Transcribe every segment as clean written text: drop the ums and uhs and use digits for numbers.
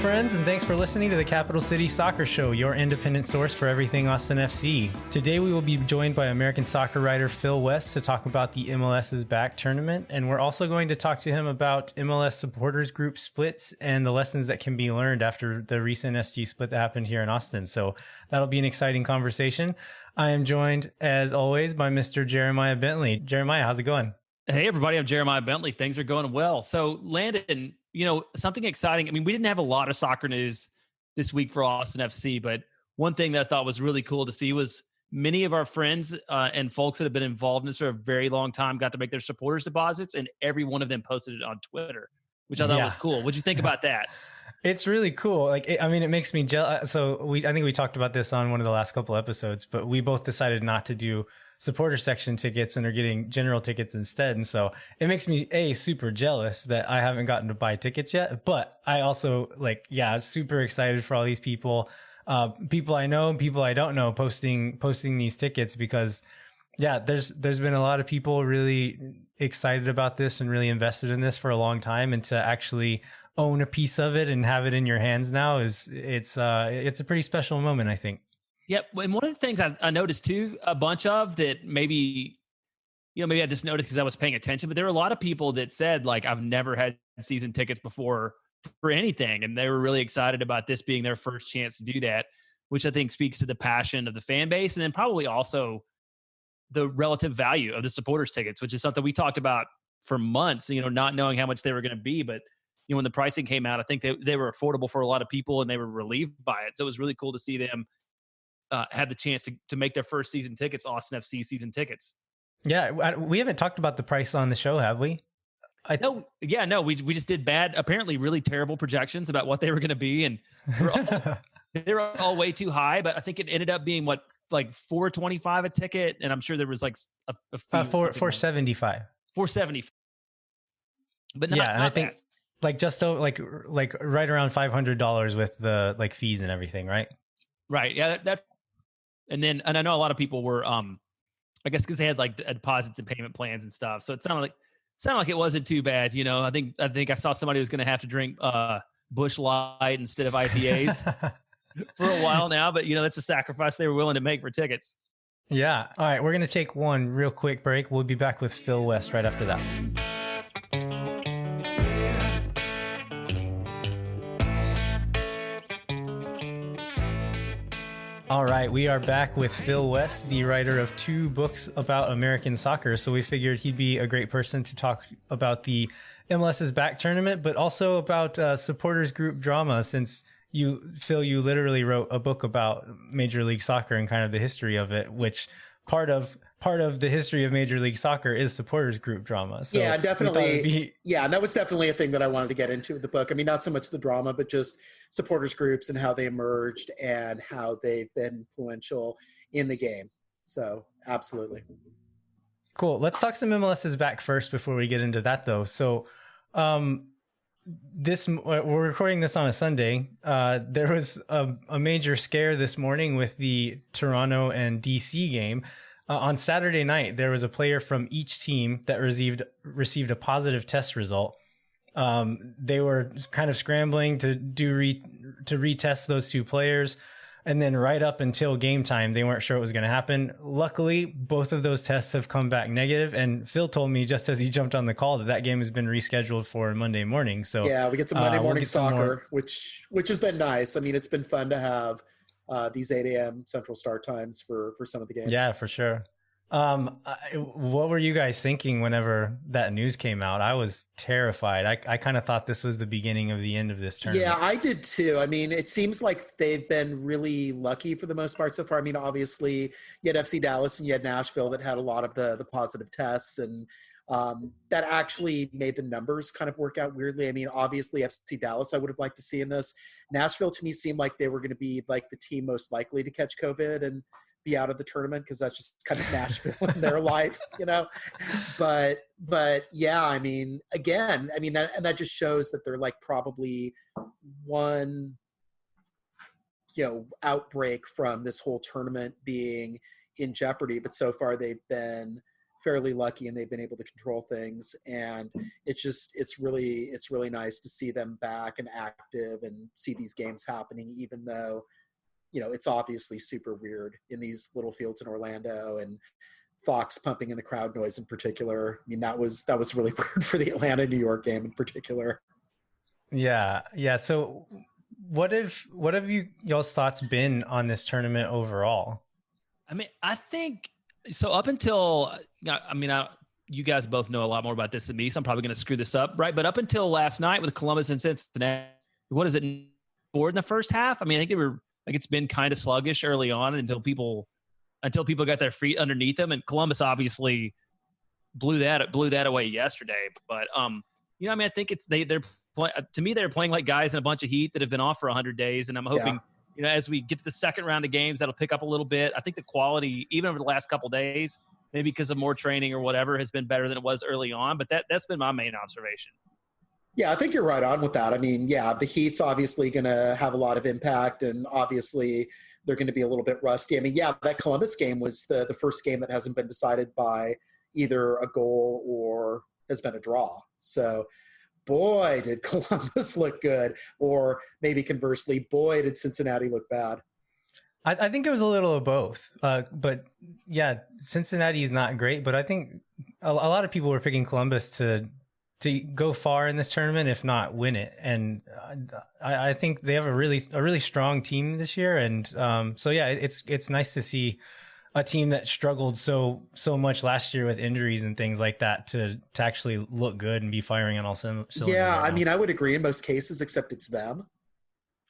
friends, and thanks for listening to the Capital City Soccer Show, your independent source for everything Austin FC. Today we will be joined by American soccer writer Phil West to talk about the MLS's back tournament, and we're also going to talk to him about MLS supporters group splits and the lessons that can be learned after the recent SG split that happened here in Austin. So that'll be an exciting conversation. I am joined, as always, by Mr. Jeremiah Bentley. Jeremiah, how's it going? Hey, everybody. I'm Jeremiah Bentley. Things are going well. So, Landon, something exciting. I mean, we didn't have a lot of soccer news this week for Austin FC, but one thing that I thought was really cool to see was many of our friends and folks that have been involved in this for a very long time got to make their supporters deposits, and every one of them posted it on Twitter, which I thought was cool. What'd you think about that? It's really cool. It makes me jealous. So I think we talked about this on one of the last couple episodes, but we both decided not to do supporter section tickets and are getting general tickets instead. And so it makes me super jealous that I haven't gotten to buy tickets yet, but I also super excited for all these people, people I know, people I don't know posting these tickets because there's been a lot of people really excited about this and really invested in this for a long time, and to actually own a piece of it and have it in your hands now it's a pretty special moment, I think. Yep. And one of the things I noticed too, a bunch of that maybe I just noticed because I was paying attention, but there were a lot of people that said, like, I've never had season tickets before for anything. And they were really excited about this being their first chance to do that, which I think speaks to the passion of the fan base. And then probably also the relative value of the supporters tickets, which is something we talked about for months, not knowing how much they were going to be. But, when the pricing came out, I think they were affordable for a lot of people and they were relieved by it. So it was really cool to see them have the chance to make their first season tickets, Austin FC season tickets. Yeah, we haven't talked about the price on the show, have we? No, we just did apparently really terrible projections about what they were going to be, and they were all way too high. But I think it ended up being $425 a ticket, and I'm sure there was a fee. $475. $475. But not, and not I think that. Just right around $500 with the fees and everything, right? Right. Yeah. And I know a lot of people were, I guess because they had deposits and payment plans and stuff. So it sounded like it wasn't too bad. I think I saw somebody who's going to have to drink Busch Light instead of IPAs for a while now. But that's a sacrifice they were willing to make for tickets. Yeah. All right. We're going to take one real quick break. We'll be back with Phil West right after that. All right, we are back with Phil West, the writer of 2 books about American soccer. So we figured he'd be a great person to talk about the MLS's back tournament, but also about supporters group drama, since Phil, you literally wrote a book about Major League Soccer and kind of the history of it, which part of the history of Major League Soccer is supporters group drama. So yeah, definitely. And that was definitely a thing that I wanted to get into with the book. I mean, not so much the drama, but just supporters groups and how they emerged and how they've been influential in the game. So absolutely. Cool. Let's talk some MLS's back first before we get into that, though. So we're recording this on a Sunday. There was a major scare this morning with the Toronto and DC game. On Saturday night, there was a player from each team that received a positive test result. They were kind of scrambling to retest those 2 players, and then right up until game time, they weren't sure what was going to happen. Luckily, both of those tests have come back negative, and Phil told me just as he jumped on the call that game has been rescheduled for Monday morning. So yeah, we get some Monday morning soccer, which has been nice. I mean, it's been fun to have these 8 a.m. Central Start times for some of the games. Yeah, for sure. What were you guys thinking whenever that news came out? I was terrified. I kind of thought this was the beginning of the end of this tournament. Yeah, I did too. I mean, it seems like they've been really lucky for the most part so far. I mean, obviously you had FC Dallas and you had Nashville that had a lot of the positive tests, and that actually made the numbers kind of work out weirdly. I mean, obviously FC Dallas I would have liked to see in this. Nashville to me seemed like they were going to be like the team most likely to catch COVID and be out of the tournament, because that's just kind of Nashville in their life, But yeah, I mean, again, that just shows that they're probably one, outbreak from this whole tournament being in jeopardy. But so far they've been fairly lucky and they've been able to control things. And it's really nice to see them back and active and see these games happening, even though, it's obviously super weird in these little fields in Orlando, and Fox pumping in the crowd noise in particular. I mean, that was really weird for the Atlanta New York game in particular. Yeah. So what have y'all's thoughts been on this tournament overall? I mean, I think so. Up until, you guys both know a lot more about this than me, so I'm probably going to screw this up, right? But up until last night with Columbus and Cincinnati, what is it, 4 in the first half? I mean, I think they were like, it's been kind of sluggish early on until people got their feet underneath them, and Columbus obviously blew that away yesterday. But I think it's they're to me they're playing like guys in a bunch of heat that have been off for 100 days, and I'm hoping. Yeah. As we get to the second round of games, that'll pick up a little bit. I think the quality, even over the last couple of days, maybe because of more training or whatever, has been better than it was early on. But that's been my main observation. Yeah, I think you're right on with that. I mean, yeah, the Heat's obviously going to have a lot of impact, and obviously they're going to be a little bit rusty. I mean, yeah, that Columbus game was the first game that hasn't been decided by either a goal or has been a draw. So, boy, did Columbus look good, or maybe conversely, boy, did Cincinnati look bad. I think it was a little of both. But yeah, Cincinnati is not great, but I think a lot of people were picking Columbus to go far in this tournament, if not win it. And I think they have a really strong team this year. And so yeah, it's nice to see a team that struggled so much last year with injuries and things like that to actually look good and be firing on all cylinders. Yeah, right, I mean, I would agree in most cases, except it's them.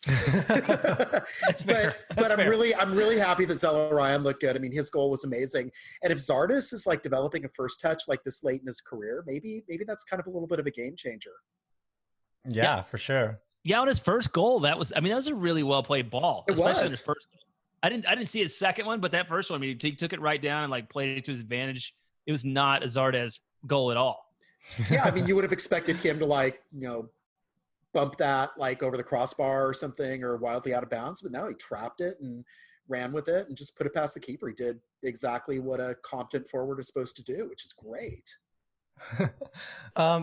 That's fair. But I'm really happy that Zelarayan looked good. I mean, his goal was amazing. And if Zardes is like developing a first touch like this late in his career, maybe that's kind of a little bit of a game changer. Yeah, for sure. Yeah, on his first goal, that was a really well played ball, especially on his first goal. I didn't see his second one, but that first one, I mean, he took it right down and like played it to his advantage. It was not a Zardes goal at all. Yeah, I mean, you would have expected him to bump that like over the crossbar or something, or wildly out of bounds, but now he trapped it and ran with it and just put it past the keeper. He did exactly what a competent forward is supposed to do, which is great.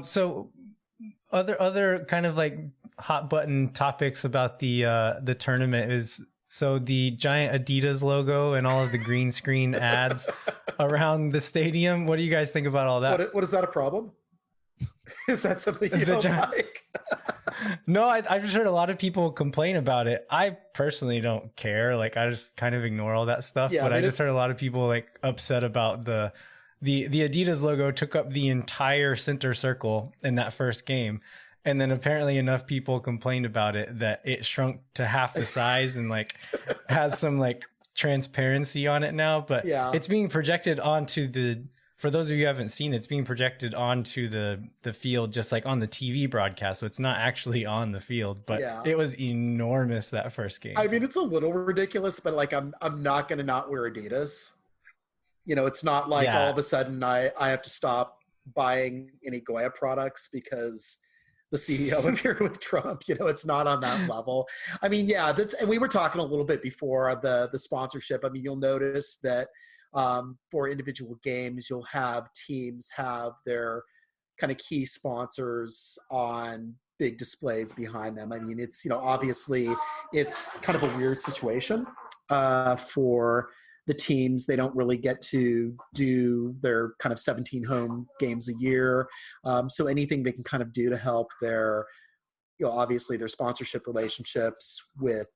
So other kind of like hot button topics about the tournament is, so the giant Adidas logo and all of the green screen ads around the stadium. What do you guys think about all that? What is that a problem? Is that something you don't like? No, I've just heard a lot of people complain about it. I personally don't care. Like, I just kind of ignore all that stuff. Yeah, but I just heard a lot of people like upset about the Adidas logo took up the entire center circle in that first game. And then apparently enough people complained about it that it shrunk to half the size and like has some like transparency on it now. But yeah, it's being projected onto for those of you who haven't seen it, it's being projected onto the field, just like on the TV broadcast. So it's not actually on the field, but yeah, it was enormous that first game. I mean, it's a little ridiculous, but like I'm not going to not wear Adidas. It's not like all of a sudden I have to stop buying any Goya products because the CEO appeared with Trump. It's not on that level. I mean, yeah, and we were talking a little bit before the sponsorship. I mean, you'll notice that for individual games, you'll have teams have their kind of key sponsors on big displays behind them. I mean, it's, obviously it's kind of a weird situation for the teams. They don't really get to do their kind of 17 home games a year. So anything they can kind of do to help their, obviously their sponsorship relationships with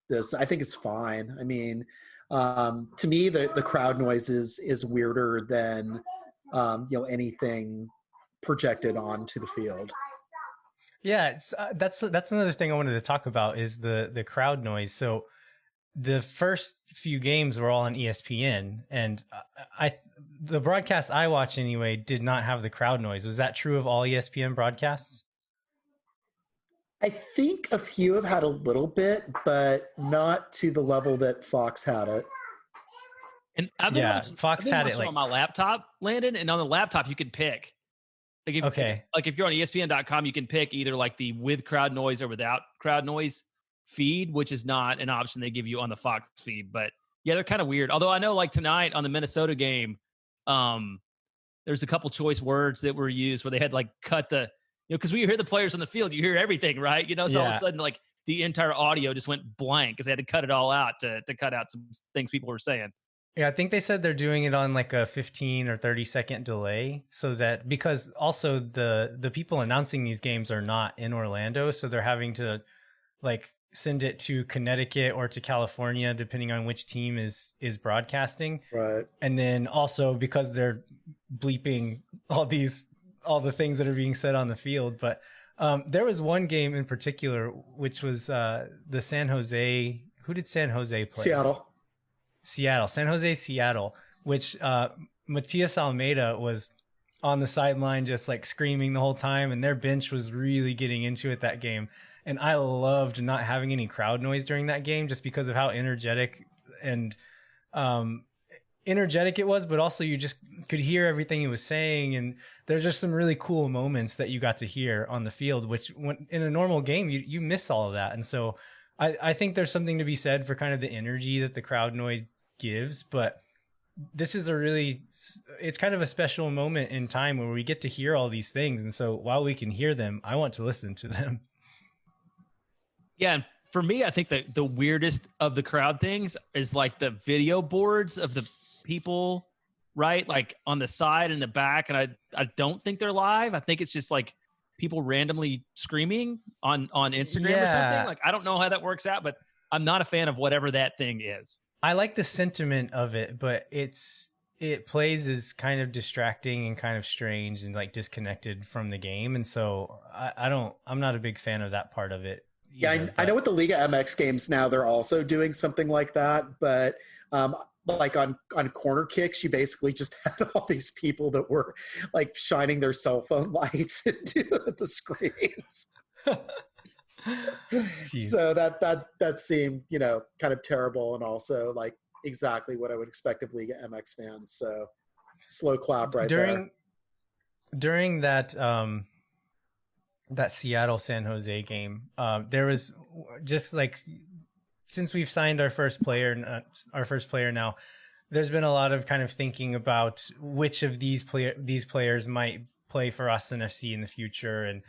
this, I think is fine. I mean, to me, the crowd noise is weirder than, anything projected onto the field. Yeah, it's that's another thing I wanted to talk about is the crowd noise. So the first few games were all on ESPN, and the broadcast I watched anyway did not have the crowd noise. Was that true of all ESPN broadcasts? I think a few have had a little bit, but not to the level that Fox had it. And Fox had it like on my laptop, Landon, and on the laptop you could pick. Like if you're on ESPN.com, you can pick either like the with crowd noise or without crowd noise feed, which is not an option they give you on the Fox feed. But yeah, they're kind of weird. Although I know like tonight on the Minnesota game, there's a couple choice words that were used where they had like cut the, because when you hear the players on the field, you hear everything, right? So all of a sudden, like the entire audio just went blank because they had to cut it all out to cut out some things people were saying. Yeah, I think they said they're doing it on like a 15 or 30-second delay so that, because also the people announcing these games are not in Orlando, so they're having to like send it to Connecticut or to California depending on which team is broadcasting. Right. And then also because they're bleeping all the things that are being said on the field. But there was one game in particular which was the San Jose. Who did San Jose play? San Jose, Seattle, which Matias Almeida was on the sideline just like screaming the whole time, and their bench was really getting into it that game. And I loved not having any crowd noise during that game just because of how energetic it was, but also you just could hear everything he was saying. And there's just some really cool moments that you got to hear on the field, which when in a normal game, you miss all of that. And so I think there's something to be said for kind of the energy that the crowd noise gives, but this is it's kind of a special moment in time where we get to hear all these things. And so while we can hear them, I want to listen to them. Yeah. And for me, I think that the weirdest of the crowd things is like the video boards of the people, right? Like on the side and the back. And I don't think they're live. I think it's just like people randomly screaming on Instagram or something. Like, I don't know how that works out, but I'm not a fan of whatever that thing is. I like the sentiment of it, but it plays as kind of distracting and kind of strange and like disconnected from the game. And so I'm not a big fan of that part of it. Yeah, I know with the Liga MX games now, they're also doing something like that, but like on corner kicks, you basically just had all these people that were like shining their cell phone lights into the screens. So that seemed, kind of terrible, and also like exactly what I would expect of Liga MX fans. So slow clap there. During that that Seattle San Jose game, there was just like, since we've signed our first player now, there's been a lot of kind of thinking about which of these players might play for Austin FC in the future. And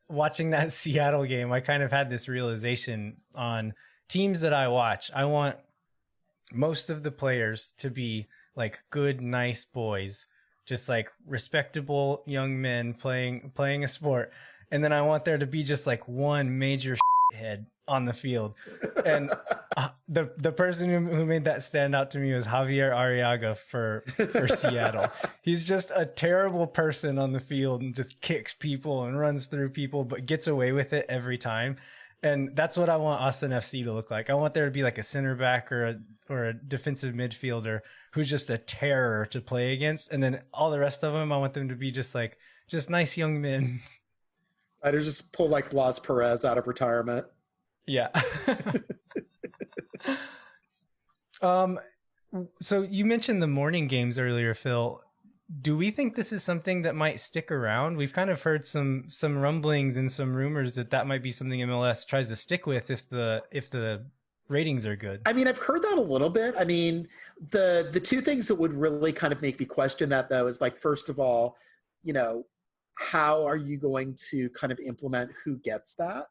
watching that Seattle game, I kind of had this realization on teams that I watch. I want most of the players to be like good, nice boys, just like respectable young men playing a sport. And then I want there to be just like one major head on the field. And the person who made that stand out to me was Javier Arriaga for Seattle. He's just a terrible person on the field and just kicks people and runs through people, but gets away with it every time. And that's what I want Austin FC to look like. I want there to be like a center back or a defensive midfielder who's just a terror to play against. And then all the rest of them, I want them to be just nice young men. I'd just pull like Blas Perez out of retirement. Yeah. So you mentioned the morning games earlier, Phil. Do we think this is something that might stick around? We've kind of heard some rumblings and some rumors that might be something MLS tries to stick with if the ratings are good. I mean, I've heard that a little bit. I mean, the two things that would really kind of make me question that, though, is like, first of all, how are you going to kind of implement who gets that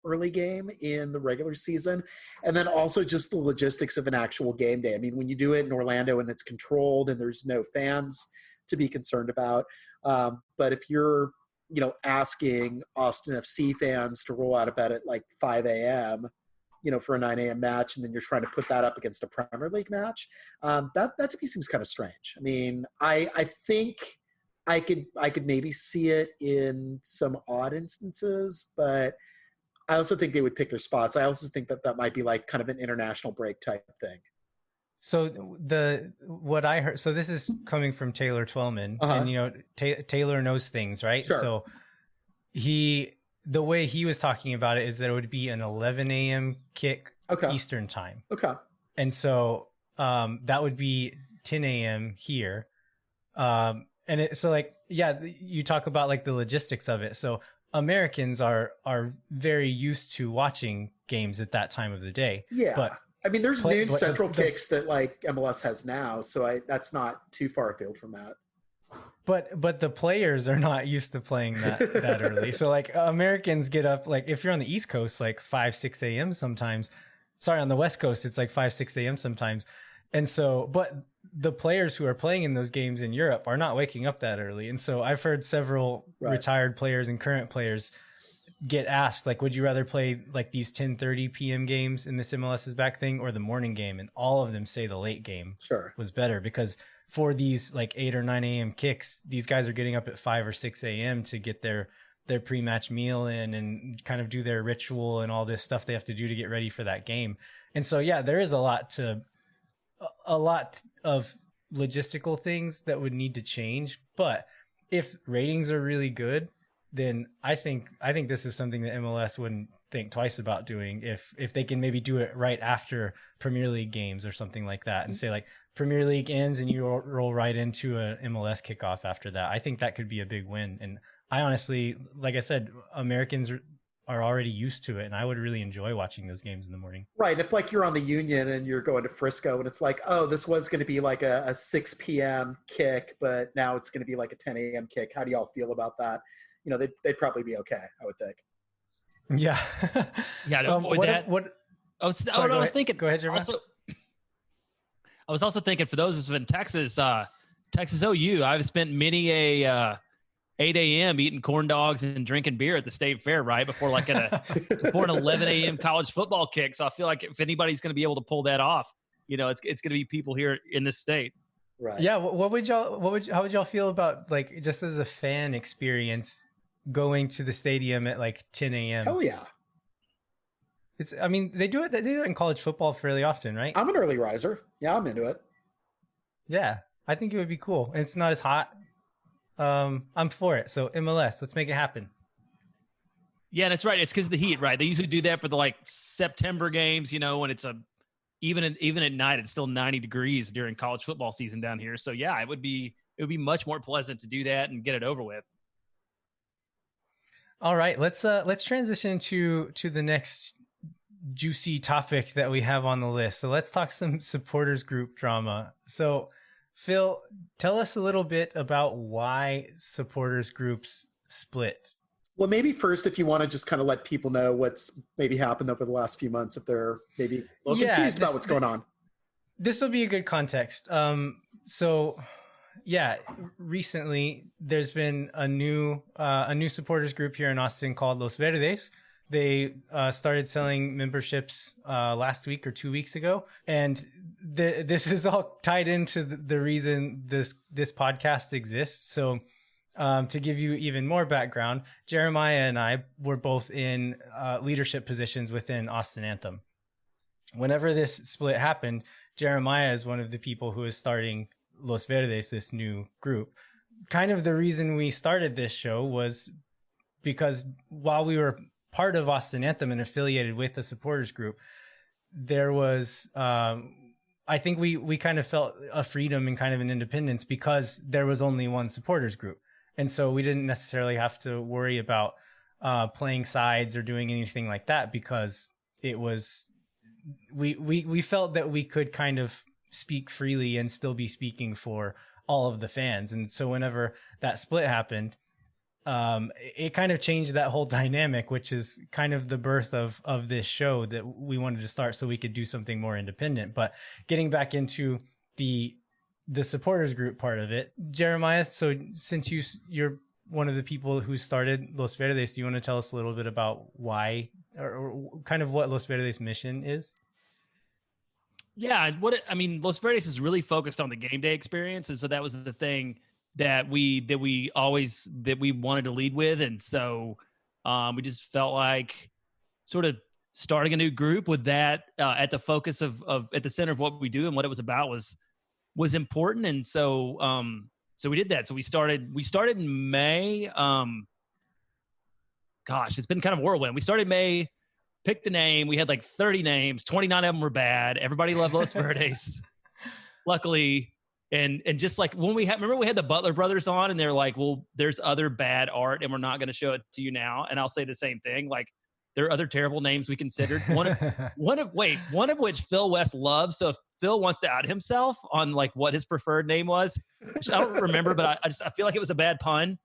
early game in the regular season? And then also just the logistics of an actual game day. I mean, when you do it in Orlando and it's controlled and there's no fans to be concerned about. But if you're, asking Austin FC fans to roll out of bed at like 5 a.m., for a 9 a.m. match, and then you're trying to put that up against a Premier League match, that to me seems kind of strange. I mean, I think I could maybe see it in some odd instances, but I also think they would pick their spots. I also think that might be like kind of an international break type thing. So what I heard, so this is coming from Taylor Twellman, and Taylor knows things, right? Sure. So the way he was talking about it is that it would be an 11 a.m. kick Eastern time. Okay. And so that would be 10 a.m. here. You talk about like the logistics of it. So Americans are very used to watching games at that time of the day. Yeah. But I mean, there's noon central the kicks that like MLS has now, so that's not too far afield from that. But the players are not used to playing that early. So like Americans get up, like if you're on the East Coast, like 5-6 a.m. sometimes. Sorry, on the West Coast, it's like 5-6 a.m. sometimes. And so, but the players who are playing in those games in Europe are not waking up that early. And so I've heard several retired players and current players get asked, like, would you rather play like these 10:30 p.m. games in this MLS is back thing or the morning game? And all of them say the late game was better, because for these like 8 or 9 a.m. kicks, these guys are getting up at 5 or 6 a.m. to get their pre-match meal in and kind of do their ritual and all this stuff they have to do to get ready for that game. And so, yeah, there is a lot of logistical things that would need to change. But if ratings are really good, then I think this is something that MLS wouldn't think twice about doing if they can maybe do it right after Premier League games or something like that, and say like Premier League ends and you roll right into an MLS kickoff after that. I think that could be a big win. And I honestly, like I said, Americans are already used to it, and I would really enjoy watching those games in the morning. Right. If like you're on the Union and you're going to Frisco and it's like, oh, this was going to be like a 6 p.m. kick, but now it's going to be like a 10 a.m. kick. How do y'all feel about that? You know, they'd probably be okay, I would think. Yeah. Yeah. To avoid that. I was thinking. Go ahead, Jeremiah. I was also thinking for those of us in Texas, Texas OU, I've spent many a 8 a.m. eating corn dogs and drinking beer at the state fair, right? Before an 11 a.m. college football kick. So I feel like if anybody's going to be able to pull that off, you know, it's going to be people here in this state. Right. Yeah. How would y'all feel about, like, just as a fan experience, going to the stadium at like 10 a.m.? Hell yeah. They do it in college football fairly often, right? I'm an early riser. Yeah, I'm into it. Yeah. I think it would be cool. And it's not as hot. I'm for it. So MLS, let's make it happen. Yeah, that's right. It's because of the heat, right? They usually do that for the like September games, you know, when it's even at night, it's still 90 degrees during college football season down here. So yeah, it would be much more pleasant to do that and get it over with. All right, let's transition to the next juicy topic that we have on the list. So let's talk some supporters group drama. So Phil, tell us a little bit about why supporters groups split. Well, maybe first, if you want to just kind of let people know what's maybe happened over the last few months, if they're maybe a little confused about what's going on. This will be a good context. So yeah, recently there's been a new supporters group here in Austin called Los Verdes. They started selling memberships last week or 2 weeks ago, and this is all tied into the reason this podcast exists. So to give you even more background, Jeremiah and I were both in leadership positions within Austin Anthem. Whenever this split happened, Jeremiah is one of the people who is starting Los Verdes, this new group. Kind of the reason we started this show was because while we were part of Austin Anthem and affiliated with the supporters group, there was, I think we kind of felt a freedom and kind of an independence because there was only one supporters group. And so we didn't necessarily have to worry about playing sides or doing anything like that, because it was, we felt that we could kind of speak freely and still be speaking for all of the fans. And so whenever that split happened, it kind of changed that whole dynamic, which is kind of the birth of this show that we wanted to start so we could do something more independent. But getting back into the supporters group part of it, Jeremiah, so since you're one of the people who started Los Verdes, do you want to tell us a little bit about why or kind of what Los Verdes' mission is? Yeah, Los Verdes is really focused on the game day experience, and so that was the thing that we wanted to lead with. And so we just felt like sort of starting a new group with that at the focus of at the center of what we do and what it was about was important. And so so we did that. So we started in May. Gosh, it's been kind of whirlwind. We started May, picked a name. We had like 30 names, 29 of them were bad. Everybody loved Los Verdes. Luckily. And just like when remember we had the Butler brothers on and they're like, well, there's other bad art and we're not going to show it to you now. And I'll say the same thing. Like There are other terrible names we considered. One of which Phil West loves. So if Phil wants to out himself on like what his preferred name was, which I don't remember, but I feel like it was a bad pun.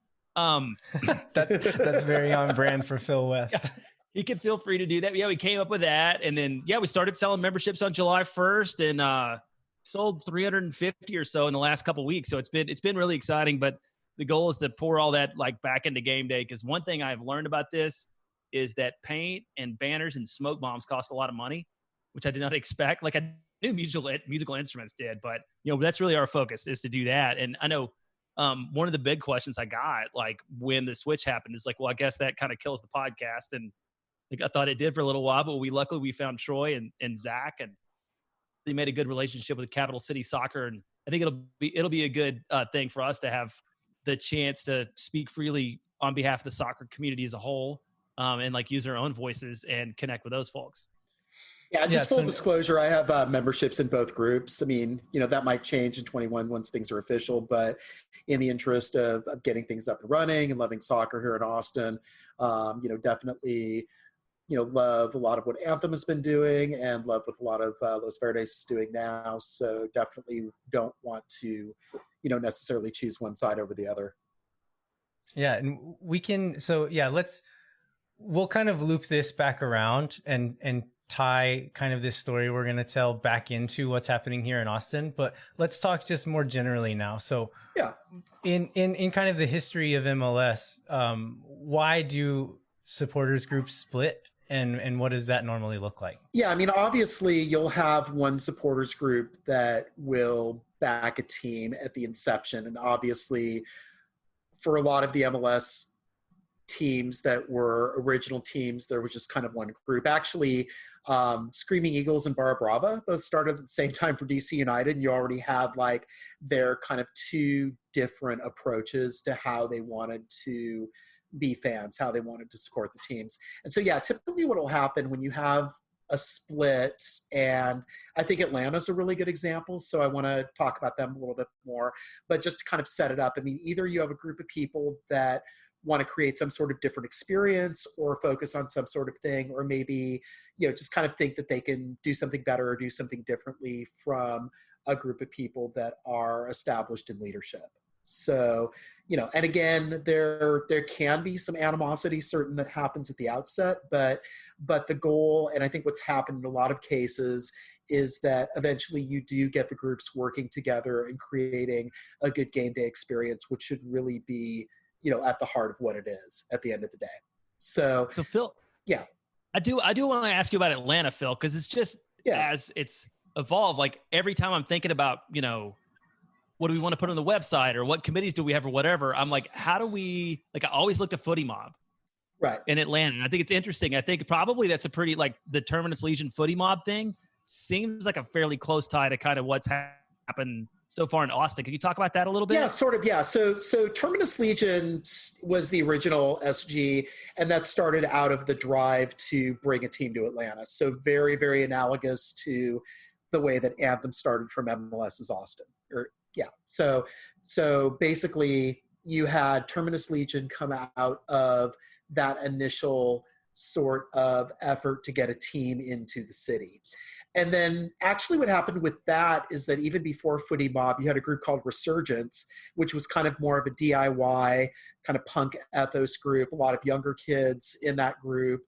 That's very on brand for Phil West. Yeah, he could feel free to do that. Yeah, we came up with that, and then we started selling memberships on July 1st, and sold 350 or so in the last couple of weeks. So it's been really exciting. But the goal is to pour all that like back into game day, because one thing I've learned about this is that paint and banners and smoke bombs cost a lot of money, which I did not expect. Like I knew musical instruments did, but that's really our focus, is to do that. And I know one of the big questions I got like when the switch happened is like, well, I guess that kind of kills the podcast. And like I thought it did for a little while, but luckily we found Troy and Zach, and they made a good relationship with Capital City Soccer. And I think it'll be a good thing for us to have the chance to speak freely on behalf of the soccer community as a whole. And like use our own voices and connect with those folks. Yeah, just full disclosure, I have memberships in both groups. I mean, that might change in 21 once things are official, but in the interest of getting things up and running and loving soccer here in Austin, definitely, love a lot of what Anthem has been doing and love what a lot of Los Verdes is doing now. So definitely don't want to, necessarily choose one side over the other. Yeah, and we'll kind of loop this back around and tie kind of this story we're going to tell back into what's happening here in Austin. But let's talk just more generally now. So yeah, in kind of the history of MLS, why do supporters groups split, and what does that normally look like? Yeah, I mean, obviously you'll have one supporters group that will back a team at the inception. And obviously for a lot of the MLS teams that were original teams, there was just kind of one group. Actually, Screaming Eagles and Barra Brava both started at the same time for DC United, and you already had like their kind of two different approaches to how they wanted to be fans, how they wanted to support the teams. And so, yeah, typically what will happen when you have a split, and I think Atlanta's a really good example, so I want to talk about them a little bit more, but just to kind of set it up, I mean, either you have a group of people that want to create some sort of different experience or focus on some sort of thing, or maybe, just kind of think that they can do something better or do something differently from a group of people that are established in leadership. So, and again, there can be some animosity certain that happens at the outset, but the goal, and I think what's happened in a lot of cases, is that eventually you do get the groups working together and creating a good game day experience, which should really be, at the heart of what it is at the end of the day. So Phil, yeah, I do want to ask you about Atlanta, Phil, because it's just as it's evolved, like every time I'm thinking about, what do we want to put on the website or what committees do we have or whatever, I'm like, how do we, like, I always looked at Footy Mob right in Atlanta. And I think it's interesting. I think probably that's a pretty, like the Terminus Legion Footy Mob thing seems like a fairly close tie to kind of what's happened so far in Austin. Can you talk about that a little bit? Yeah, sort of. Yeah. So Terminus Legion was the original SG, and that started out of the drive to bring a team to Atlanta. So very, very analogous to the way that Anthem started from MLS's Austin. So basically you had Terminus Legion come out of that initial sort of effort to get a team into the city. And then actually what happened with that is that even before Footy Mob, you had a group called Resurgence, which was kind of more of a DIY kind of punk ethos group, a lot of younger kids in that group,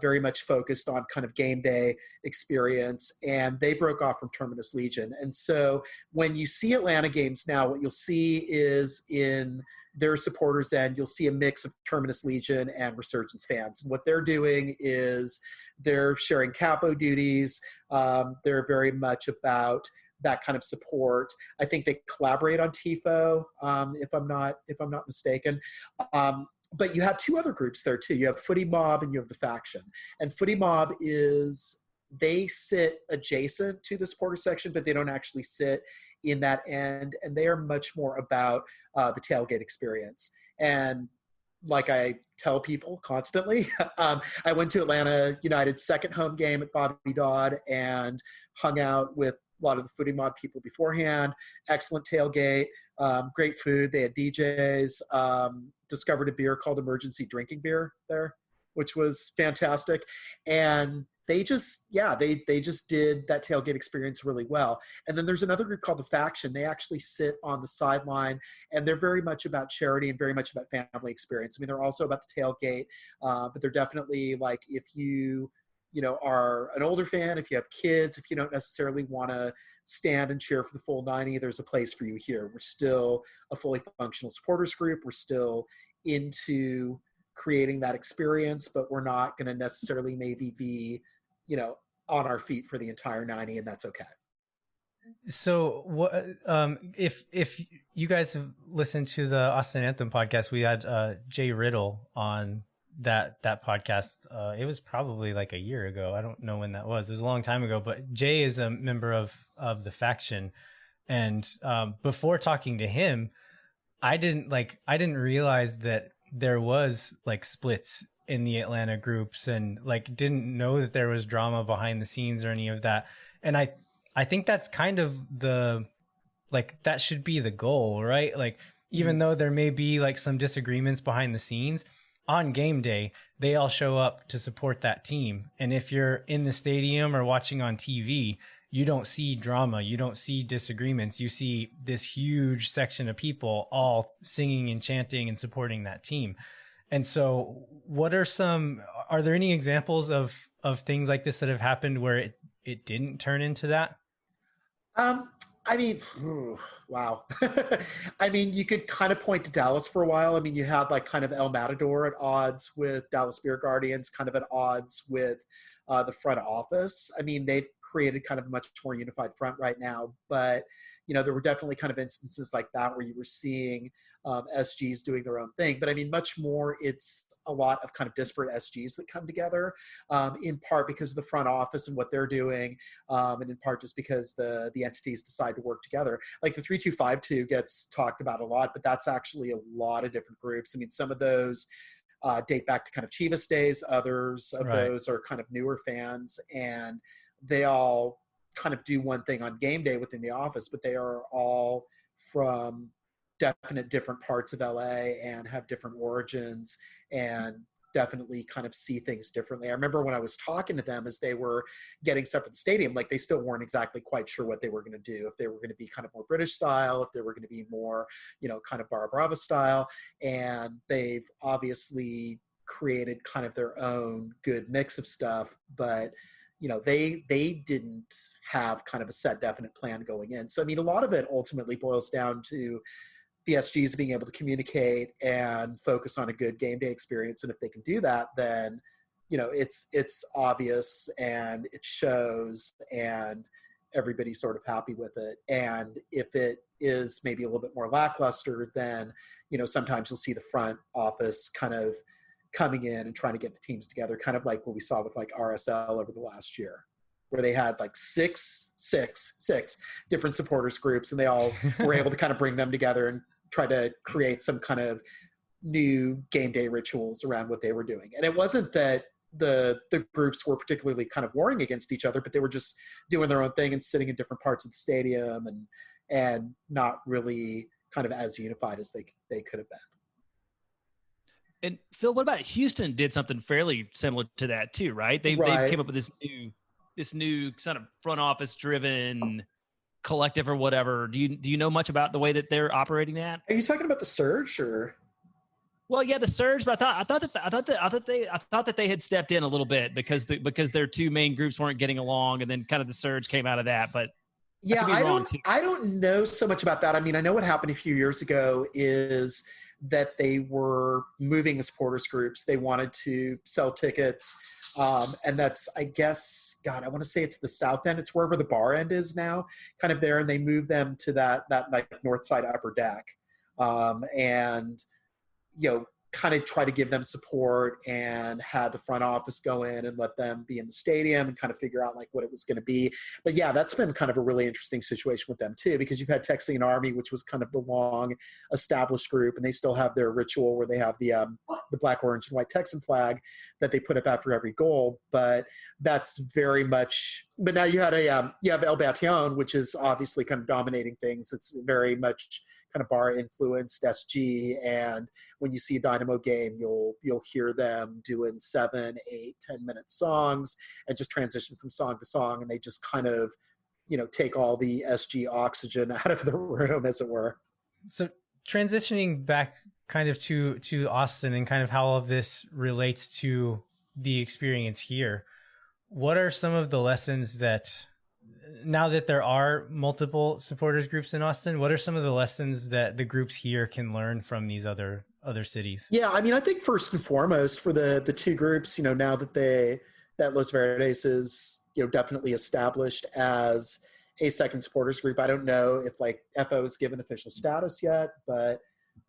very much focused on kind of game day experience. And they broke off from Terminus Legion. And so when you see Atlanta games now, what you'll see is in their supporters end, you'll see a mix of Terminus Legion and Resurgence fans. And what they're doing is they're sharing capo duties. They're very much about that kind of support. I think they collaborate on TIFO, if I'm not mistaken. But you have two other groups there too. You have Footy Mob and you have the Faction. And Footy Mob they sit adjacent to the supporter section, but they don't actually sit in that end. And they are much more about the tailgate experience. And like I tell people constantly, I went to Atlanta United's second home game at Bobby Dodd and hung out with a lot of the Footy Mob people beforehand. Excellent tailgate, great food. They had DJs, discovered a beer called Emergency Drinking Beer there. which was fantastic. And they just did that tailgate experience really well. And then there's another group called the Faction. They actually sit on the sideline, and they're very much about charity and very much about family experience. I mean, they're also about the tailgate, but they're definitely like, if you are an older fan, if you have kids, if you don't necessarily want to stand and cheer for the full 90, there's a place for you here. We're still a fully functional supporters group. We're still into creating that experience, but we're not going to necessarily maybe be, on our feet for the entire 90, and that's okay. So what, if you guys have listened to the Austin Anthem podcast, we had Jay Riddle on that podcast. It was probably like a year ago. I don't know when that was. It was a long time ago, but Jay is a member of the Faction. And before talking to him, I didn't realize that there was like splits in the Atlanta groups, and like didn't know that there was drama behind the scenes or any of that. And I think that's kind of that should be the goal, right? Like, even though there may be like some disagreements behind the scenes, on game day, they all show up to support that team. And if you're in the stadium or watching on TV, you don't see drama, you don't see disagreements. You see this huge section of people all singing and chanting and supporting that team. And so are there any examples of things like this that have happened where it didn't turn into that? I mean, wow. I mean, you could kind of point to Dallas for a while. I mean, you had like kind of El Matador at odds with Dallas Beer Guardians, kind of at odds with the front office. I mean, they've created kind of a much more unified front right now, but there were definitely kind of instances like that where you were seeing SGs doing their own thing. But I mean, much more, it's a lot of kind of disparate SGs that come together, in part because of the front office and what they're doing, and in part just because the entities decide to work together. Like the 3252 gets talked about a lot, but that's actually a lot of different groups. I mean, some of those date back to kind of Chivas days. Others of those are kind of newer fans, and they all kind of do one thing on game day within the office, but they are all from definite different parts of LA and have different origins and definitely kind of see things differently. I remember when I was talking to them as they were getting stuff at the stadium, like they still weren't exactly quite sure what they were going to do, if they were going to be kind of more British style, if they were going to be more, kind of Barra Brava style. And they've obviously created kind of their own good mix of stuff, but they didn't have kind of a set definite plan going in. So, I mean, a lot of it ultimately boils down to the SGs being able to communicate and focus on a good game day experience. And if they can do that, then, it's obvious and it shows and everybody's sort of happy with it. And if it is maybe a little bit more lackluster, then, sometimes you'll see the front office kind of coming in and trying to get the teams together, kind of like what we saw with like RSL over the last year, where they had like six different supporters groups, and they all were able to kind of bring them together and try to create some kind of new game day rituals around what they were doing. And it wasn't that the groups were particularly kind of warring against each other, but they were just doing their own thing and sitting in different parts of the stadium and not really kind of as unified as they could have been. And Phil, what about Houston? Did something fairly similar to that too, right? They came up with this new kind of front office driven collective or whatever. Do you know much about the way that they're operating that? Are you talking about the Surge or? Well, yeah, the Surge, but I thought that they had stepped in a little bit because their two main groups weren't getting along, and then kind of the Surge came out of that. But yeah, I don't know so much about that. I mean, I know what happened a few years ago is that they were moving the supporters groups. They wanted to sell tickets. And that's, I guess, God, I want to say it's the South End. It's wherever the bar end is now, kind of there. And they moved them to that like north side upper deck. And, kind of try to give them support and had the front office go in and let them be in the stadium and kind of figure out like what it was going to be. But yeah, that's been kind of a really interesting situation with them too, because you've had Texian Army, which was kind of the long established group, and they still have their ritual where they have the black, orange, and white Texan flag that they put up after every goal. But that's very much, but now you have El Batallon, which is obviously kind of dominating things. It's very much kind of bar influenced SG, and when you see a Dynamo game, you'll hear them doing 7, 8, 10-minute songs and just transition from song to song, and they just kind of, take all the SG oxygen out of the room, as it were. So transitioning back kind of to Austin and kind of how all of this relates to the experience here, what are some of the lessons that, now that there are multiple supporters groups in Austin, what are some of the lessons that the groups here can learn from these other cities? Yeah, I mean, I think first and foremost for the two groups, now that Los Verdes is, definitely established as a second supporters group. I don't know if like FO is given official status yet, but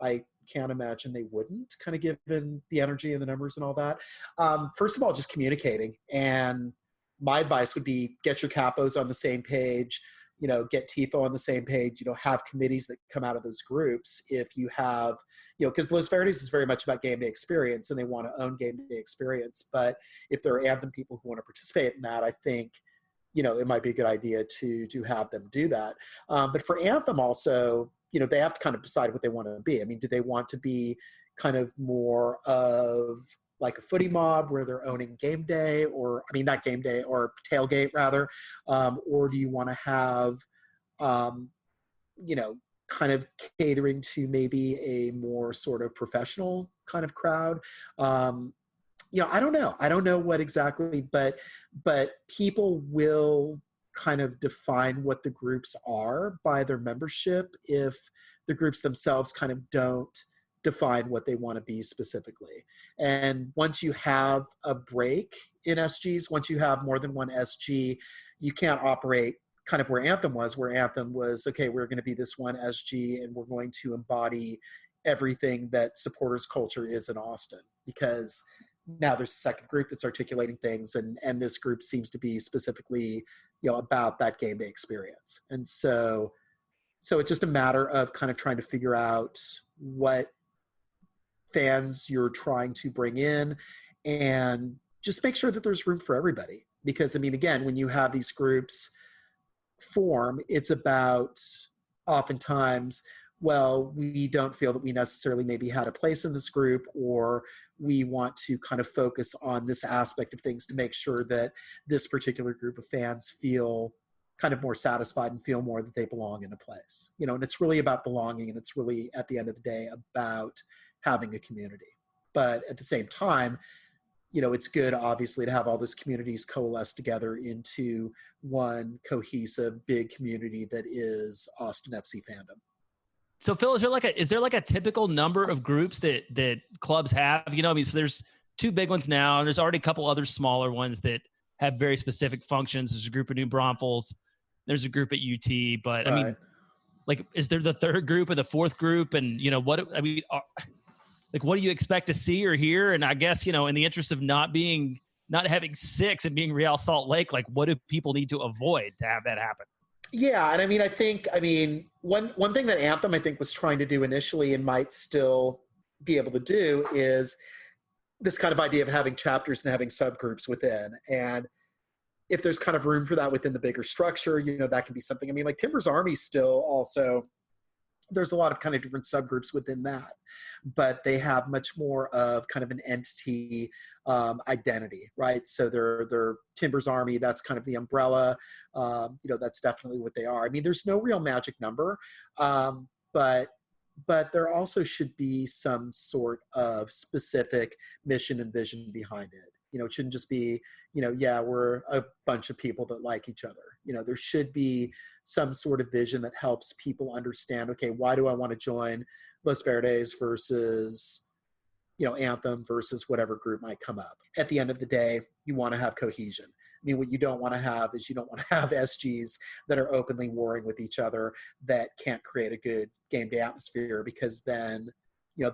I can't imagine they wouldn't, kind of given the energy and the numbers and all that. First of all, just communicating. And my advice would be get your capos on the same page, get TIFO on the same page, have committees that come out of those groups. If you have, because Los Verdes is very much about game day experience and they want to own game day experience. But if there are Anthem people who want to participate in that, I think, it might be a good idea to have them do that. But for Anthem also, they have to kind of decide what they want to be. I mean, do they want to be kind of more of like a footy mob where they're owning game day, or, I mean, not game day, or tailgate rather, or do you want to have, kind of catering to maybe a more sort of professional kind of crowd? I don't know. I don't know what exactly, but people will kind of define what the groups are by their membership if the groups themselves kind of don't define what they want to be specifically. And once you have a break in SGs, once you have more than one SG, you can't operate kind of where Anthem was, okay, we're going to be this one SG and we're going to embody everything that supporters culture is in Austin, because now there's a second group that's articulating things, and this group seems to be specifically, about that game day experience. And so it's just a matter of kind of trying to figure out what fans you're trying to bring in and just make sure that there's room for everybody. Because, I mean, again, when you have these groups form, it's about oftentimes, well, we don't feel that we necessarily maybe had a place in this group, or we want to kind of focus on this aspect of things to make sure that this particular group of fans feel kind of more satisfied and feel more that they belong in a place. And it's really about belonging, and it's really, at the end of the day, about having a community. But at the same time, it's good, obviously, to have all those communities coalesce together into one cohesive big community that is Austin FC fandom. So Phil, is there like a typical number of groups that clubs have? I mean, so there's two big ones now, and there's already a couple other smaller ones that have very specific functions. There's a group of New Braunfels, there's a group at UT, but right. I mean, like, is there the third group and the fourth group? And what do you expect to see or hear? And I guess, in the interest of not having 6 and being Real Salt Lake, like, what do people need to avoid to have that happen? Yeah, and I think one thing that Anthem, I think, was trying to do initially and might still be able to do is this kind of idea of having chapters and having subgroups within. And if there's kind of room for that within the bigger structure, that can be something. I mean, like Timbers Army still also, there's a lot of kind of different subgroups within that, but they have much more of kind of an entity identity, right? So they're Timbers Army, that's kind of the umbrella. That's definitely what they are. I mean, there's no real magic number, but there also should be some sort of specific mission and vision behind it. It shouldn't just be, we're a bunch of people that like each other. There should be some sort of vision that helps people understand, okay, why do I want to join Los Verdes versus, Anthem versus whatever group might come up. At the end of the day, you want to have cohesion. I mean, what you don't want to have is you don't want to have SGs that are openly warring with each other that can't create a good game day atmosphere, because then,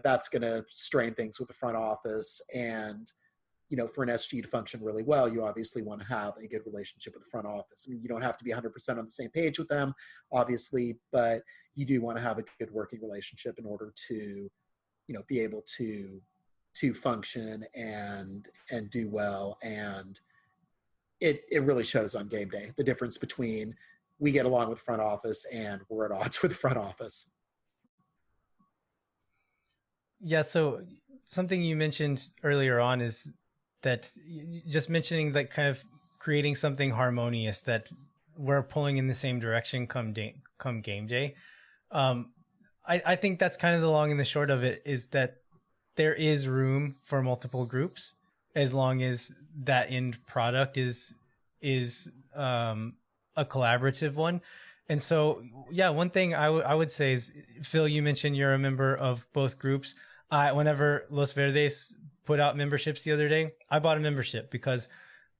that's going to strain things with the front office. And for an SG to function really well, you obviously want to have a good relationship with the front office. I mean, you don't have to be 100% on the same page with them, obviously, but you do want to have a good working relationship in order to, be able to function and do well. And it really shows on game day, the difference between we get along with front office and we're at odds with the front office. Yeah. So something you mentioned earlier on is that just mentioning that kind of creating something harmonious that we're pulling in the same direction come game day. Um, I think that's kind of the long and the short of it is that there is room for multiple groups as long as that end product is a collaborative one. And so, yeah, one thing I would say is, Phil, you mentioned you're a member of both groups. Whenever Los Verdes put out memberships the other day, I bought a membership because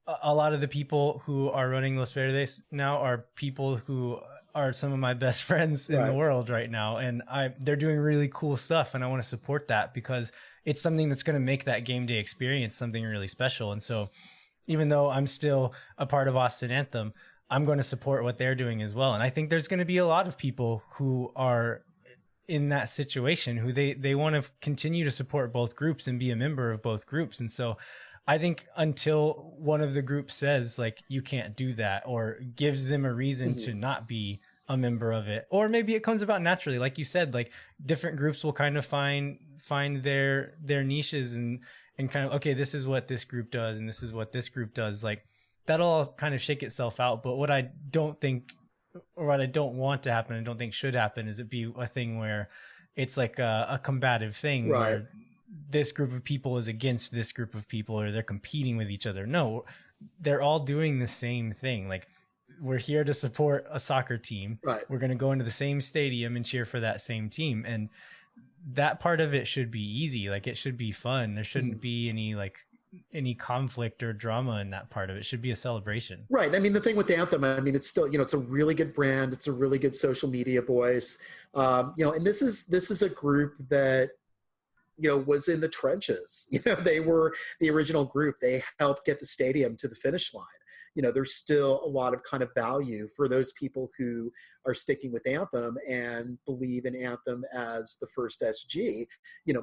a lot of the people who are running Los Verdes now are people who are some of my best friends in the world right now. And they're doing really cool stuff. And I want to support that because it's something that's going to make that game day experience something really special. And so even though I'm still a part of Austin Anthem, I'm going to support what they're doing as well. And I think there's going to be a lot of people who are in that situation who they want to continue to support both groups and be a member of both groups. And so I think until one of the groups says like you can't do that or gives them a reason to not be a member of it, or maybe it comes about naturally, like you said, like different groups will kind of find their niches and kind of, okay, this is what this group does and this is what this group does. Like that'll all kind of shake itself out. But what I don't think, or what I don't want to happen and don't think should happen, is it be a thing where it's like a combative thing where this group of people is against this group of people or they're competing with each other. No, they're all doing the same thing. Like we're here to support a soccer team. Right. We're going to go into the same stadium and cheer for that same team. And that part of it should be easy. Like it should be fun. There shouldn't be any conflict or drama in that part of it. It should be a celebration. Right. I mean, the thing with Anthem, I mean, it's still, it's a really good brand. It's a really good social media voice. And this is a group that, was in the trenches. They were the original group. They helped get the stadium to the finish line. There's still a lot of kind of value for those people who are sticking with Anthem and believe in Anthem as the first SG,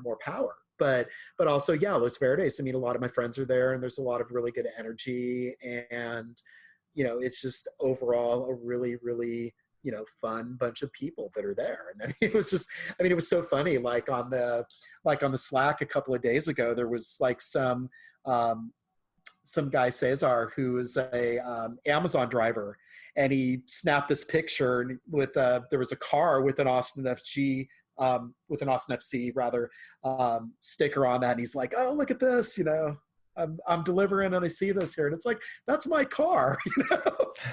more power. But also, yeah, Los Verdes, I mean, a lot of my friends are there and there's a lot of really good energy and, it's just overall a really, really, fun bunch of people that are there. And I mean, it was so funny. Like on the Slack a couple of days ago, there was like some guy, Cesar, who is a Amazon driver, and he snapped this picture with there was a car with an Austin FC sticker on that, and he's like, "Oh, look at this, I'm delivering and I see this here," and it's like, that's my car.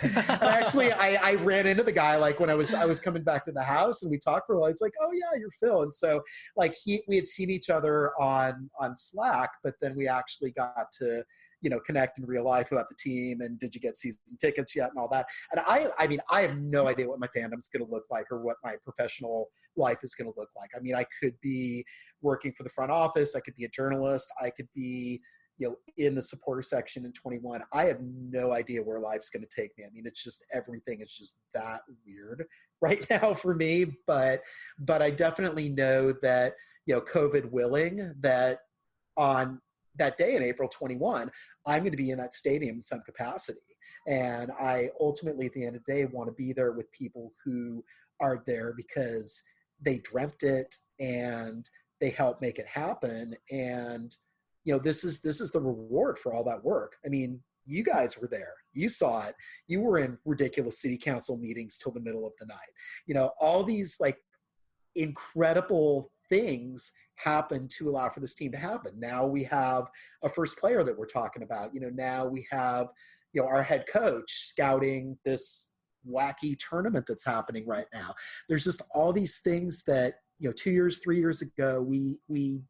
And actually, I ran into the guy like when I was coming back to the house, and we talked for a while. He's like, "Oh yeah, you're Phil," and so like we had seen each other on Slack, but then we actually got to connect in real life about the team and did you get season tickets yet and all that. And I mean, I have no idea what my fandom's going to look like or what my professional life is going to look like. I mean, I could be working for the front office. I could be a journalist. I could be, in the supporter section in 21. I have no idea where life's going to take me. I mean, it's just, everything is just that weird right now for me. But I definitely know that, COVID willing, that on that day in April 21, I'm going to be in that stadium in some capacity. And I ultimately, at the end of the day, want to be there with people who are there because they dreamt it and they helped make it happen. And, this is the reward for all that work. I mean, you guys were there. You saw it. You were in ridiculous city council meetings till the middle of the night. All these like incredible things happen to allow for this team to happen. Now we have a first player that we're talking about. Now we have, our head coach scouting this wacky tournament that's happening right now. There's just all these things that, 2 years, 3 years ago, we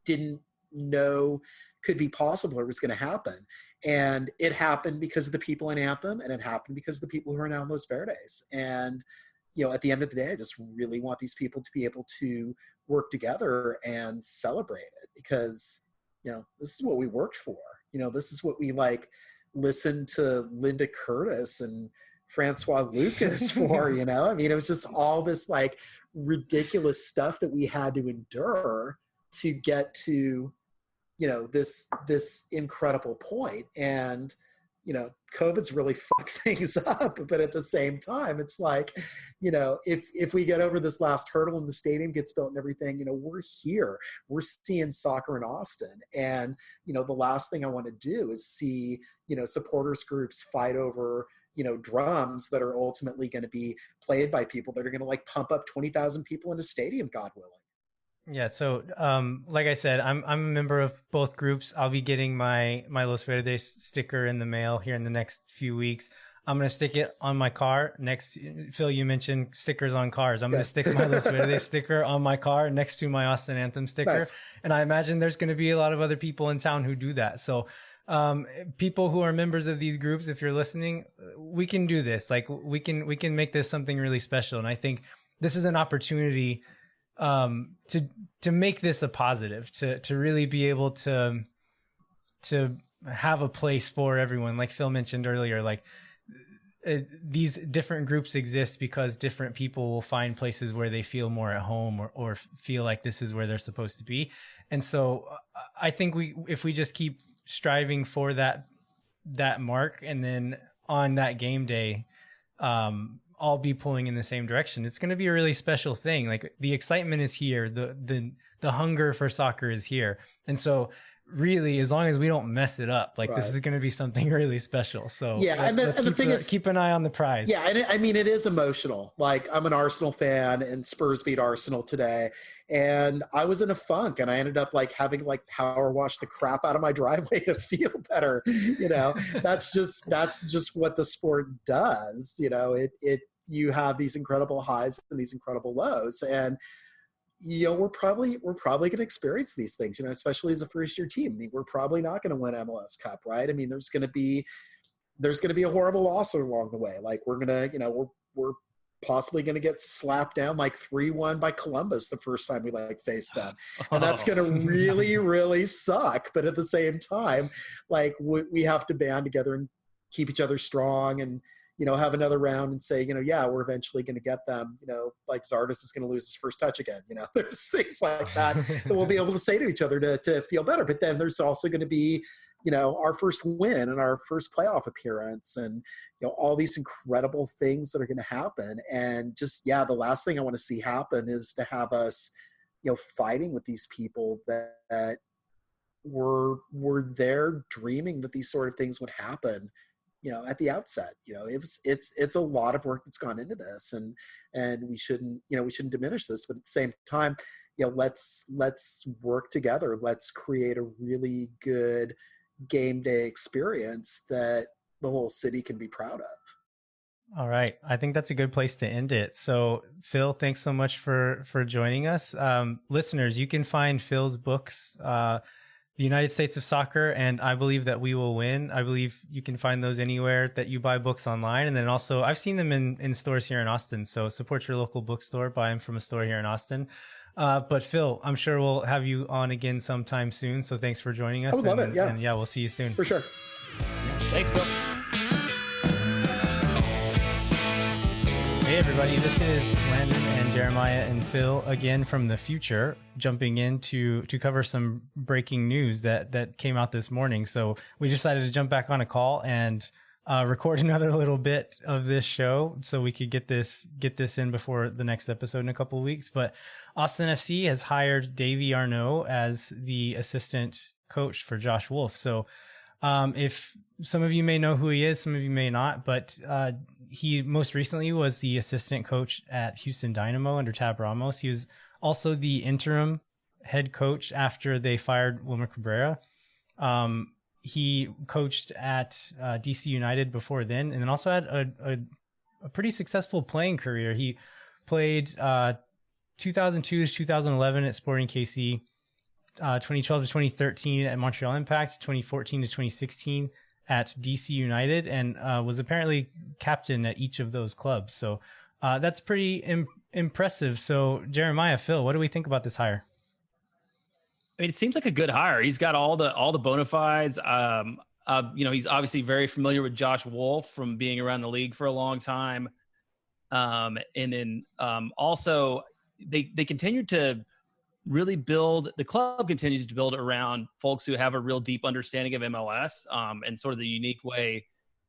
didn't know could be possible or was going to happen. And it happened because of the people in Anthem, and it happened because of the people who are now in Los Verdes. And, at the end of the day, I just really want these people to be able to work together and celebrate it because, this is what we worked for. This is what we listened to Linda Curtis and Francois Lucas for, I mean, it was just all this ridiculous stuff that we had to endure to get to, this incredible point. And, COVID's really fucked things up. But at the same time, it's like, if we get over this last hurdle and the stadium gets built and everything, we're here. We're seeing soccer in Austin. And, the last thing I want to do is see, supporters groups fight over, drums that are ultimately going to be played by people that are going to like pump up 20,000 people in a stadium, God willing. Yeah. So, like I said, I'm a member of both groups. I'll be getting my Los Verdes sticker in the mail here in the next few weeks. I'm going to stick it on my car next. Phil, you mentioned stickers on cars. I'm going to stick my Los Verdes sticker on my car next to my Austin Anthem sticker. Nice. And I imagine there's going to be a lot of other people in town who do that. So, people who are members of these groups, if you're listening, we can do this. Like we can make this something really special. And I think this is an opportunity to make this a positive, to really be able to have a place for everyone. Like Phil mentioned earlier, like these different groups exist because different people will find places where they feel more at home or feel like this is where they're supposed to be. And so I think if we just keep striving for that mark, and then on that game day, all be pulling in the same direction, it's going to be a really special thing. Like the excitement is here. The hunger for soccer is here. And so really, as long as we don't mess it up, like this is going to be something really special. So yeah. And the thing is, keep an eye on the prize. Yeah. And it is emotional. Like I'm an Arsenal fan and Spurs beat Arsenal today. And I was in a funk and I ended up like having like power wash the crap out of my driveway to feel better. That's just what the sport does. You have these incredible highs and these incredible lows. And, we're probably going to experience these things, especially as a first year team. I mean, we're probably not going to win MLS Cup, right? I mean, there's going to be a horrible loss along the way. Like we're going to, we're possibly going to get slapped down like 3-1 by Columbus the first time we like face them. And that's going to really, really suck. But at the same time, like we have to band together and keep each other strong and, have another round and say, yeah, we're eventually going to get them, like Zardes is going to lose his first touch again. There's things like that we'll be able to say to each other to feel better. But then there's also going to be, our first win and our first playoff appearance and, all these incredible things that are going to happen. And just, the last thing I want to see happen is to have us, fighting with these people that were there dreaming that these sort of things would happen, at the outset. It's a lot of work that's gone into this, and we shouldn't diminish this. But at the same time, let's work together. Let's create a really good game day experience that the whole city can be proud of. All right. I think that's a good place to end it. So Phil, thanks so much for joining us. Listeners, you can find Phil's books, The United States of Soccer, and I Believe That We Will Win. I believe you can find those anywhere that you buy books online. And then also I've seen them in stores here in Austin. So support your local bookstore, buy them from a store here in Austin. But Phil, I'm sure we'll have you on again sometime soon. So thanks for joining us. I would love it. Yeah. And we'll see you soon. For sure. Thanks, Phil. Hey everybody, this is Landon and Jeremiah and Phil again from the future, jumping in to cover some breaking news that came out this morning. So we decided to jump back on a call and record another little bit of this show so we could get this in before the next episode in a couple of weeks. But Austin FC has hired Davey Arnaud as the assistant coach for Josh Wolf. So if some of you may know who he is, some of you may not, but he most recently was the assistant coach at Houston Dynamo under Tab Ramos. He was also the interim head coach after they fired Wilmer Cabrera. He coached at DC United before then, and then also had a pretty successful playing career. He played 2002 to 2011 at Sporting KC, 2012 to 2013 at Montreal Impact, 2014 to 2016 at DC United, and was apparently captain at each of those clubs. So that's pretty impressive. So Jeremiah, Phil, what do we think about this hire? I mean, it seems like a good hire. He's got all the bona fides. He's obviously very familiar with Josh Wolf from being around the league for a long time. And then also they continued to really the club continues to build around folks who have a real deep understanding of MLS and sort of the unique way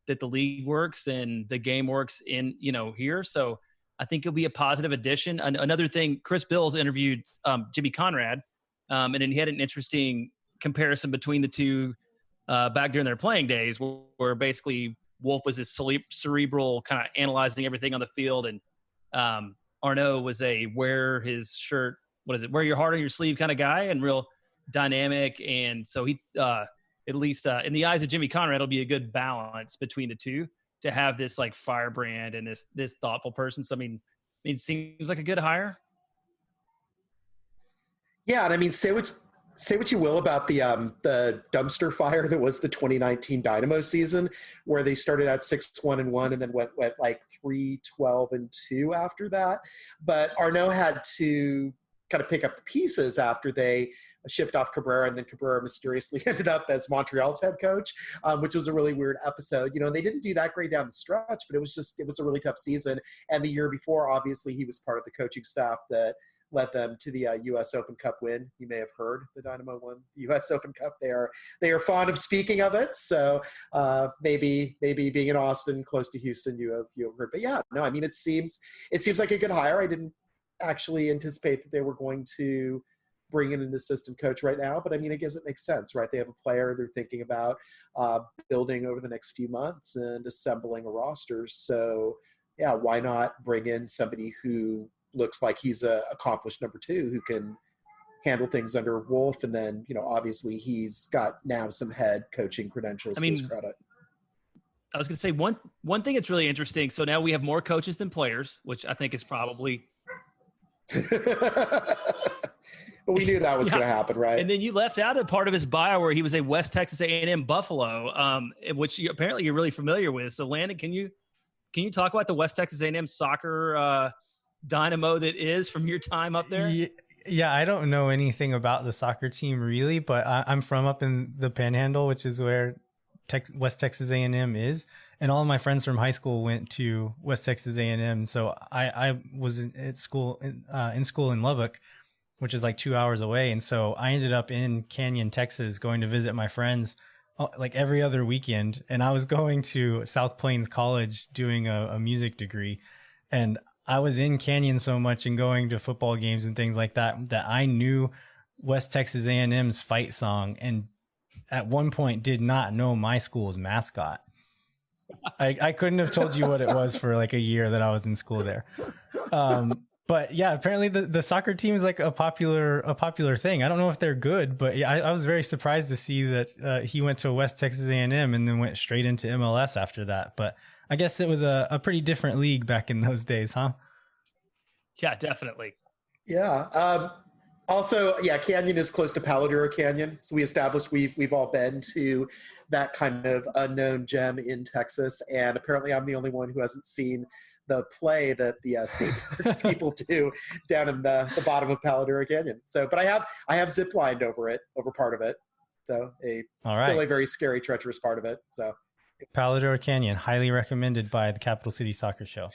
that the league works and the game works in, here. So I think it'll be a positive addition. Another thing, Chris Bills interviewed Jimmy Conrad, and then he had an interesting comparison between the two back during their playing days, where basically Wolf was this cerebral kind of analyzing everything on the field, and Arnaud was a wear your heart on your sleeve kind of guy, and real dynamic. And so he, at least in the eyes of Jimmy Conrad, it'll be a good balance between the two to have this like firebrand and this thoughtful person. So I mean, it seems like a good hire. Yeah, and I mean, say what you will about the dumpster fire that was the 2019 Dynamo season, where they started out 6-1-1 and then went like 3-12-2 after that. But Arnaud had to kind of pick up the pieces after they shipped off Cabrera, and then Cabrera mysteriously ended up as Montreal's head coach, which was a really weird episode. And they didn't do that great down the stretch, but it was a really tough season. And the year before, obviously, he was part of the coaching staff that led them to the U.S. Open Cup win. You may have heard the Dynamo won the U.S. Open Cup. They are fond of speaking of it. So maybe being in Austin, close to Houston, you have heard. But yeah, no, I mean, it seems like a good hire. I didn't actually anticipate that they were going to bring in an assistant coach right now, but I mean, I guess it makes sense, right? They have a player they're thinking about building over the next few months and assembling a roster. So yeah, why not bring in somebody who looks like he's a accomplished number two who can handle things under Wolf, and then obviously he's got now some head coaching credentials to his credit. I was going to say one thing that's really interesting. So now we have more coaches than players, which I think is probably. But we knew that was going to happen, right? And then you left out a part of his bio where he was a West Texas A&M Buffalo, which apparently you're really familiar with. So Landon, can you talk about the West Texas A&M soccer dynamo that is from your time up there? Yeah, I don't know anything about the soccer team really, but I'm from up in the Panhandle, which is where West Texas A&M is, and all of my friends from high school went to West Texas A&M. So I was in school in Lubbock, which is like 2 hours away, and so I ended up in Canyon, Texas, going to visit my friends like every other weekend. And I was going to South Plains College doing a music degree, and I was in Canyon so much and going to football games and things like that I knew West Texas A&M's fight song, and at one point did not know my school's mascot. I couldn't have told you what it was for like a year that I was in school there. But yeah, apparently the soccer team is like a popular thing. I don't know if they're good, but yeah, I was very surprised to see that he went to West Texas A&M and then went straight into MLS after that. But I guess it was a pretty different league back in those days, huh? Yeah, definitely. Yeah. Also, yeah, Canyon is close to Palo Duro Canyon. So we established we've all been to that kind of unknown gem in Texas. And apparently I'm the only one who hasn't seen the play that the state parks people do down in the bottom of Palo Duro Canyon. So, but I have zip lined over part of it. So still a very scary, treacherous part of it. So Palo Duro Canyon, highly recommended by the Capital City Soccer Show.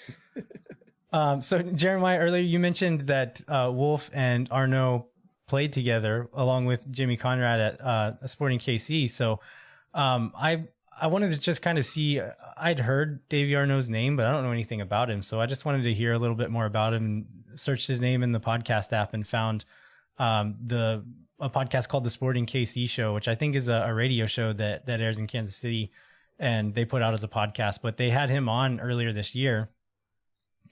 So Jeremiah, earlier you mentioned that Wolf and Arnaud played together along with Jimmy Conrad at Sporting KC. So I wanted to just kind of see, I'd heard Davey Arnaud's name, but I don't know anything about him. So I just wanted to hear a little bit more about him, searched his name in the podcast app and found a podcast called the Sporting KC Show, which I think is a radio show that airs in Kansas City, and they put out as a podcast, but they had him on earlier this year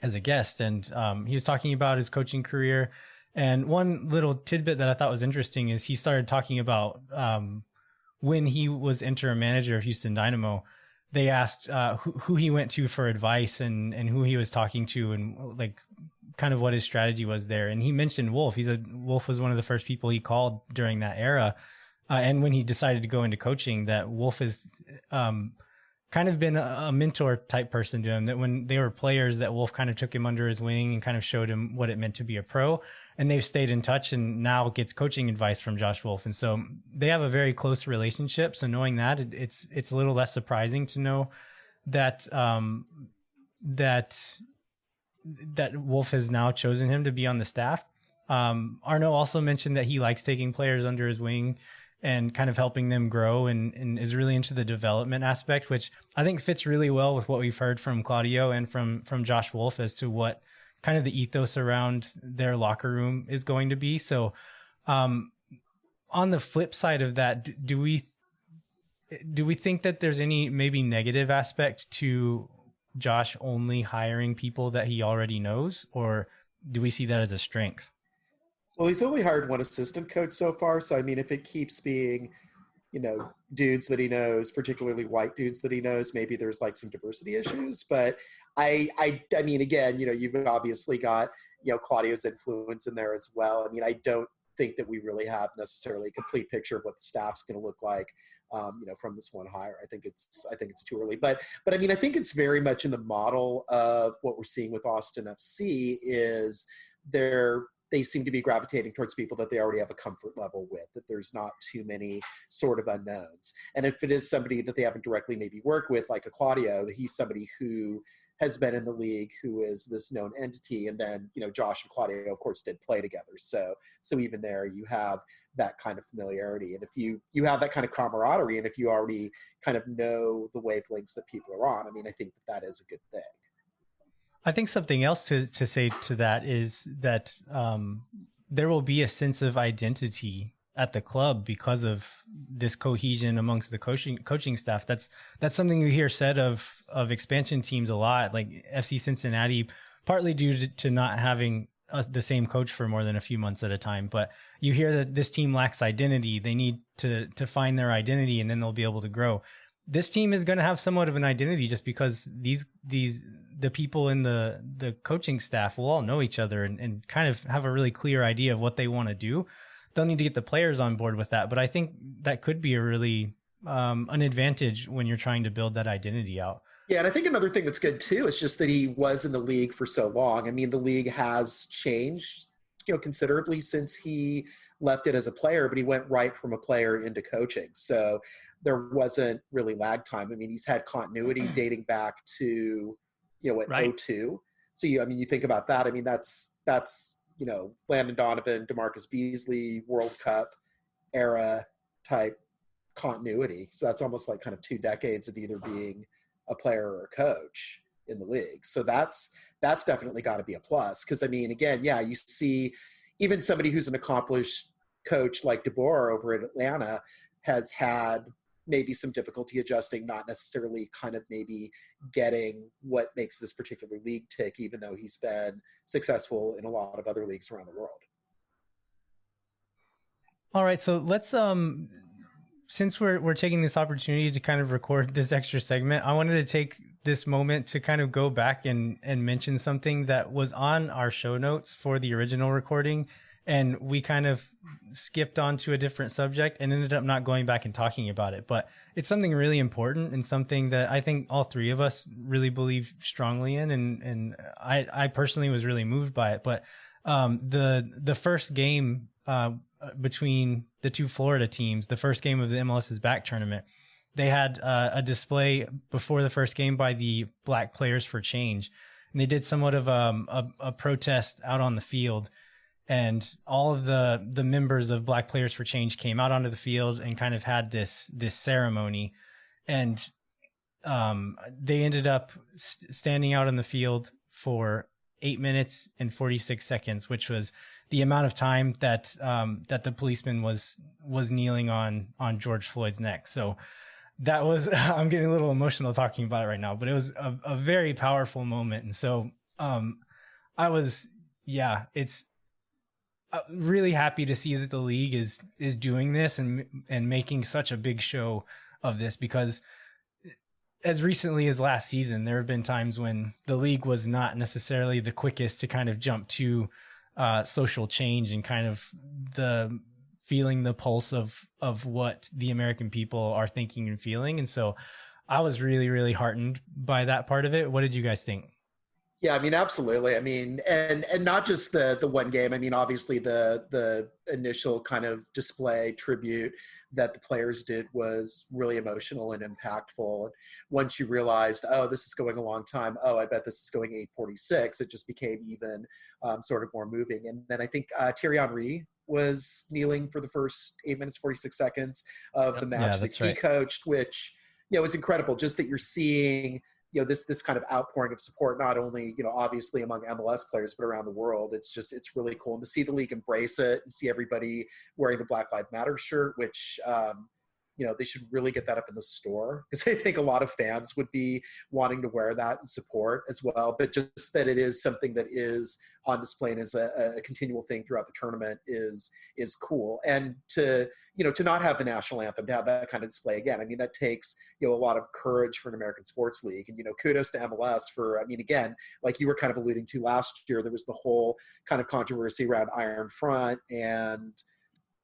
as a guest, and he was talking about his coaching career. And one little tidbit that I thought was interesting is he started talking about when he was interim manager of Houston Dynamo, they asked who he went to for advice and who he was talking to and like kind of what his strategy was there. And he mentioned Wolf. Wolf was one of the first people he called during that era. And when he decided to go into coaching, that Wolf has kind of been a mentor type person to him, that when they were players, that Wolf kind of took him under his wing and kind of showed him what it meant to be a pro. And they've stayed in touch and now gets coaching advice from Josh Wolf. And so they have a very close relationship. So knowing that, it's a little less surprising to know that that Wolf has now chosen him to be on the staff. Arnaud also mentioned that he likes taking players under his wing and kind of helping them grow, and is really into the development aspect, which I think fits really well with what we've heard from Claudio and from Josh Wolf as to what kind of the ethos around their locker room is going to be. So on the flip side of that, do we think that there's any maybe negative aspect to Josh only hiring people that he already knows, or do we see that as a strength? Well, he's only hired one assistant coach so far. So, I mean, if it keeps being, dudes that he knows, particularly white dudes that he knows, maybe there's like some diversity issues. But I mean, again, you've obviously got, Claudio's influence in there as well. I mean, I don't think that we really have necessarily a complete picture of what the staff's going to look like, from this one hire. I think it's too early. But I mean, I think it's very much in the model of what we're seeing with Austin FC is they seem to be gravitating towards people that they already have a comfort level with, that there's not too many sort of unknowns. And if it is somebody that they haven't directly maybe worked with, like a Claudio, that he's somebody who has been in the league, who is this known entity. And then, Josh and Claudio, of course, did play together. So even there, you have that kind of familiarity. And if you have that kind of camaraderie, and if you already kind of know the wavelengths that people are on, I mean, I think that is a good thing. I think something else to say to that is that there will be a sense of identity at the club because of this cohesion amongst the coaching staff. That's something you hear said of expansion teams a lot, like FC Cincinnati, partly due to not having the same coach for more than a few months at a time. But you hear that this team lacks identity. They need to find their identity, and then they'll be able to grow. This team is going to have somewhat of an identity just because the people in the coaching staff will all know each other and kind of have a really clear idea of what they want to do. They'll need to get the players on board with that. But I think that could be a really an advantage when you're trying to build that identity out. Yeah, and I think another thing that's good too is just that he was in the league for so long. I mean, the league has changed, considerably since he left it as a player, but he went right from a player into coaching. So there wasn't really lag time. I mean, he's had continuity dating back to, Right. 02. So you think about that. I mean, that's Landon Donovan, DeMarcus Beasley, World Cup era type continuity. So that's almost like kind of 2 decades of either being a player or a coach in the league. So that's definitely got to be a plus. Because I mean, again, yeah, you see even somebody who's an accomplished coach like DeBoer over at Atlanta has had maybe some difficulty adjusting, not necessarily kind of maybe getting what makes this particular league tick, even though he's been successful in a lot of other leagues around the world. All right, so let's since we're taking this opportunity to kind of record this extra segment, I wanted to take this moment to kind of go back and mention something that was on our show notes for the original recording, and we kind of skipped on to a different subject and ended up not going back and talking about it. But it's something really important and something that I think all three of us really believe strongly in, and I personally was really moved by it. But the first game between the two Florida teams, the first game of the MLS's back tournament, they had a display before the first game by the Black Players for Change, and they did somewhat of a protest out on the field. And all of the members of Black Players for Change came out onto the field and kind of had this ceremony. And they ended up standing out on the field for 8 minutes and 46 seconds, which was the amount of time that that the policeman was kneeling on George Floyd's neck. So that was, I'm getting a little emotional talking about it right now, but it was a very powerful moment. And so I was, it's really happy to see that the league is doing this and making such a big show of this, because as recently as last season, there have been times when the league was not necessarily the quickest to kind of jump to social change and kind of feeling the pulse of what the American people are thinking and feeling. And so I was really, really heartened by that part of it. What did you guys think? Yeah, I mean, absolutely. I mean, and not just the one game. I mean, obviously the initial kind of display tribute that the players did was really emotional and impactful. And once you realized, oh, this is going a long time. Oh, I bet this is going 8:46. It just became even sort of more moving. And then I think Thierry Henry was kneeling for the first 8 minutes, 46 seconds of the match Yeah, that that's he right. coached, which, was incredible. Just that you're seeing, this kind of outpouring of support, not only, obviously among MLS players, but around the world. It's really cool. And to see the league embrace it and see everybody wearing the Black Lives Matter shirt, which, they should really get that up in the store, because I think a lot of fans would be wanting to wear that and support as well. But just that it is something that is on display and is a continual thing throughout the tournament is cool. And to not have the national anthem, to have that kind of display again, I mean, that takes a lot of courage for an American sports league. And kudos to MLS for, I mean, again, like you were kind of alluding to last year, there was the whole kind of controversy around Iron Front and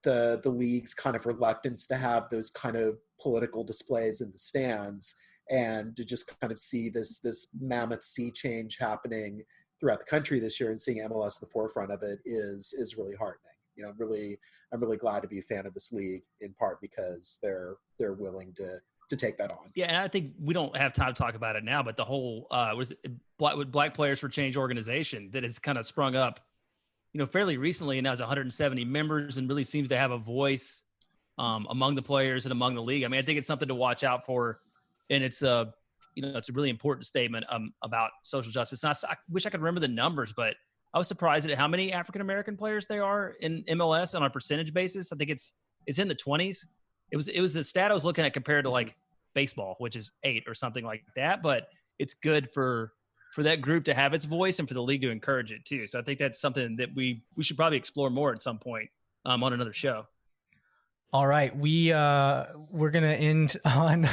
the league's kind of reluctance to have those kind of political displays in the stands, and to just kind of see this mammoth sea change happening throughout the country this year and seeing MLS at the forefront of it is really heartening. I'm really glad to be a fan of this league, in part because they're willing to take that on. Yeah, and I think we don't have time to talk about it now, but the whole Black Players for Change organization that has kind of sprung up fairly recently, and now has 170 members and really seems to have a voice among the players and among the league. I mean, I think it's something to watch out for, and it's it's a really important statement about social justice. And I wish I could remember the numbers, but I was surprised at how many African-American players there are in MLS on a percentage basis. I think it's in the 20s. It was a stat I was looking at compared to like baseball, which is 8 or something like that, but it's good for that group to have its voice and for the league to encourage it too. So I think that's something that we should probably explore more at some point on another show. All right, we're gonna end on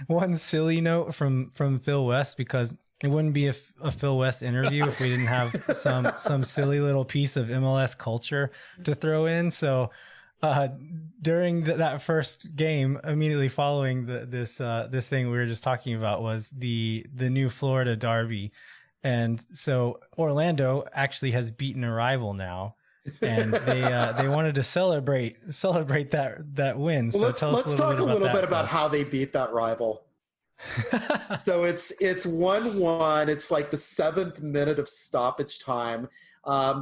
one silly note from Phil West, because it wouldn't be a Phil West interview if we didn't have some silly little piece of MLS culture to throw in. So during that first game, immediately following this thing we were just talking about, was the new Florida derby, and so Orlando actually has beaten a rival now, and they wanted to celebrate that win. So let's talk a little bit about how they beat that rival. So it's 1-1. It's like the 7th minute of stoppage time.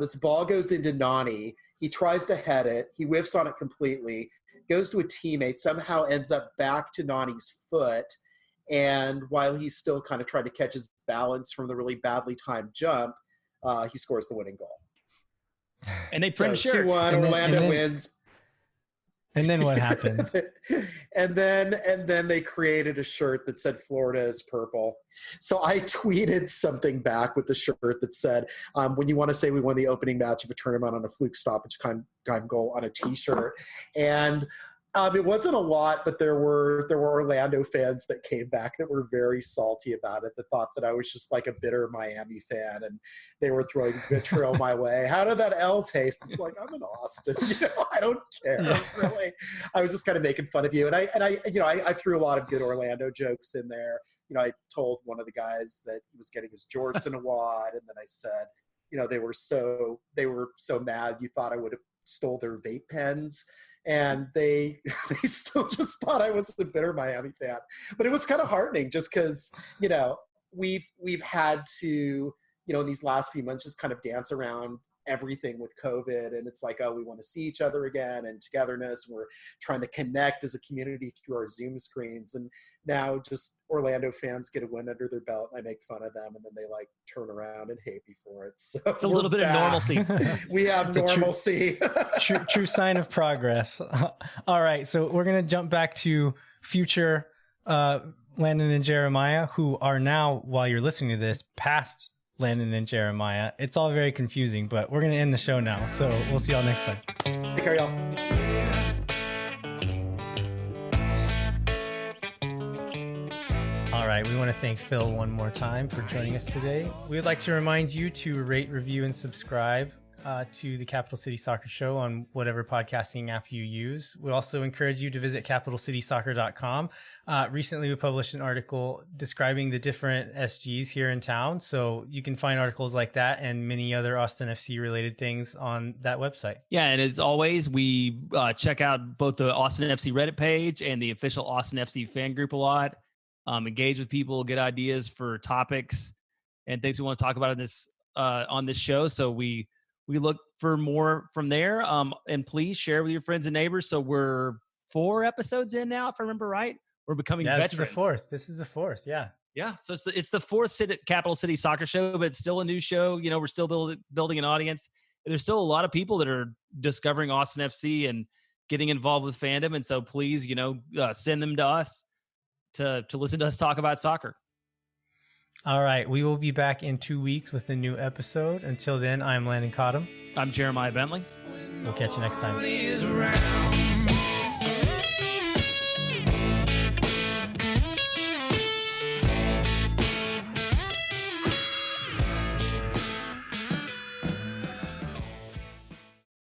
This ball goes into Nani. He tries to head it. He whiffs on it completely, goes to a teammate, somehow ends up back to Nani's foot. And while he's still kind of trying to catch his balance from the really badly timed jump, he scores the winning goal. And they print a shirt. 2-1, Orlando wins. And then what happened? and then they created a shirt that said Florida is purple. So I tweeted something back with the shirt that said, when you want to say we won the opening match of a tournament on a fluke stoppage time goal on a t-shirt. And it wasn't a lot, but there were Orlando fans that came back that were very salty about it, that thought that I was just like a bitter Miami fan, and they were throwing vitriol my way. How did that L taste? It's like, I'm in Austin, I don't care, really. I was just kind of making fun of you, and I threw a lot of good Orlando jokes in there. I told one of the guys that he was getting his Jordan award, and then I said, they were so mad you thought I would have stole their vape pens. And they still just thought I was a bitter Miami fan. But it was kind of heartening, just because, we've had to, in these last few months, just kind of dance around everything with COVID. And it's like, oh, we want to see each other again, and togetherness. And we're trying to connect as a community through our Zoom screens. And now just Orlando fans get a win under their belt, and I make fun of them, and then they like turn around and hate me for it. So it's a little bit of normalcy. We have normalcy. True sign of progress. All right, so we're gonna jump back to future Landon and Jeremiah, who are now, while you're listening to this, past Landon and Jeremiah. It's all very confusing, but we're gonna end the show now. So we'll see y'all next time. Take care, y'all. All right, we want to thank Phil one more time for joining us today. We would like to remind you to rate, review, and subscribe to the Capital City Soccer Show on whatever podcasting app you use. We also encourage you to visit capitalcitysoccer.com. Recently, we published an article describing the different SGs here in town. So you can find articles like that and many other Austin FC related things on that website. Yeah, and as always, we check out both the Austin FC Reddit page and the official Austin FC fan group a lot. Engage with people, get ideas for topics and things we want to talk about in this on this show. So we we look for more from there. And please share with your friends and neighbors. So we're 4 episodes in now, if I remember right. We're becoming Yeah, veterans. this is the fourth. This is the fourth. Yeah. Yeah. So it's the 4th Capital City soccer show, but it's still a new show. You know, we're still building an audience. There's still a lot of people that are discovering Austin FC and getting involved with fandom. And so please, send them to us to listen to us talk about soccer. All right. We will be back in 2 weeks with a new episode. Until then, I'm Landon Cottom. I'm Jeremiah Bentley. We'll catch you next time.